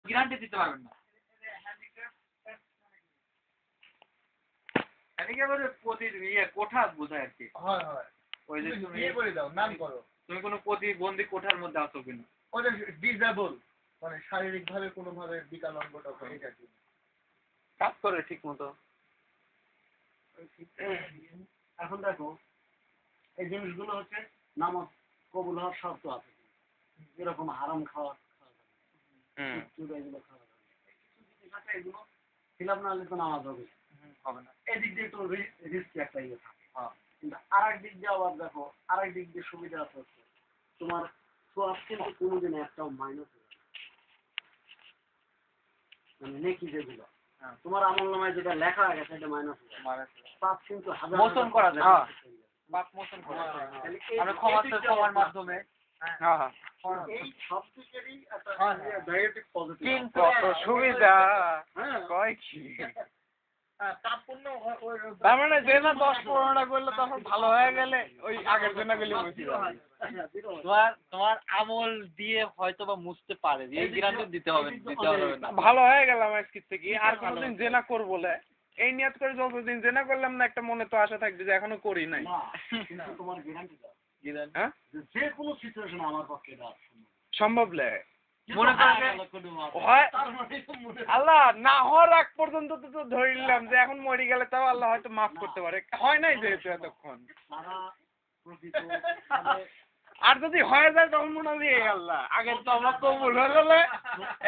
Guarantee দিতে পারবেন না। একেবারে কোঠা বোঝায় আর কি। হয় হয় ওই যে তুমি বিয়ে করে দাও নাম করো। তুমি কোনো প্রতিবন্ধী কোঠার মধ্যে আছো কিনা। ওটা ডিসেবল মানে শারীরিক ভাবে কোনো ভাবে বিকলাঙ্গটা হয় এটা কি কাজ করে ঠিক মতো। এখন দেখো এই জিনিসগুলো হচ্ছে নামাজ কবুল হওয়ার শর্ত আছে এরকম হারাম খাওয়া এগুলো খাওয়া যাবে কিছু জিনিস আছে এগুলো খিলাফ না হলে তো নামাজ হবে না এদিক দিয়ে একটু রিস্ক একটা ইয়ে থাকে কিন্তু আর এক দিক দিয়ে আবার দেখো আর এক দিক দিয়ে সুবিধা আছে তোমার সোয়াব কিন্তু কোনোদিন একটাও মাইনাস হবে মানে নেকি যেগুলো তোমার আমলনামায় যেটা লেখা গেছে এটা মাইনাস হবে পাপ কিন্তু হাজার মোচন করা যায় পাপ মোচন করা যায় আমরা ক্ষমার মাধ্যমে এই সব দিকেরই একটা নেগেটিভ পজিটিভ কিন্তু সুবিধা কয় কি তার মানে যে না 10-15টা করলে তখন ভালো হয়ে গেলে ওই আগের জন্য গেলে তোমার আমল দিয়ে হয়তো বা মুছতে পারে এই গ্যারান্টি দিতে হবে না ভালো হয়ে গেলাম আজকে থেকে আর কোনোদিন জেনা করব বলে এই নিয়ত করে যতদিন জেনা করলাম না একটা মনে তো আশা থাকবে যে এখনো করি নাই কিন্তু তোমার গ্যারান্টি দাও হ্যাঁ যে কোনো সিচুয়েশন আমার পক্ষে দাও সম্ভব লে মনে হয় আল্লাহ না হওয়ার আগ পর্যন্ত তো ধরে নিলাম যে এখন মরে গেলে তাও আল্লাহ হয়তো মাফ করতে পারে হয় নাই যেহেতু এতক্ষণ আর যদি হয়ে যায় তখন মনে হয় আল্লাহ আগের তো আমার কবুল হয়ে গেলে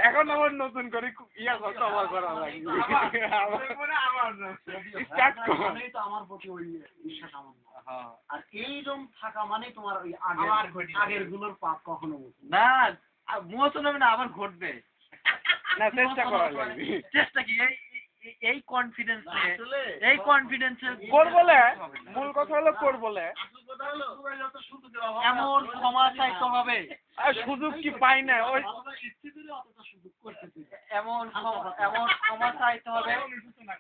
এখন আমার নতুন করে ইয়া তওবা করা লাগবে আমার প্রতি ওই বিশ্বাস আমার আর এইরকম থাকা মানে তোমার ওই আগের গুলোর পাপ কখনো না মোচন হবে না আবার ঘটবে না চেষ্টা করা লাগবে চেষ্টা কি এই কনফিডেন্স এই কনফিডেন্স করবলে মূল কথা হলো করবলে এমন ক্ষমা চাইতে হবে আর সুযোগ কি পাই না ওই এমন ক্ষমা চাইতে হবে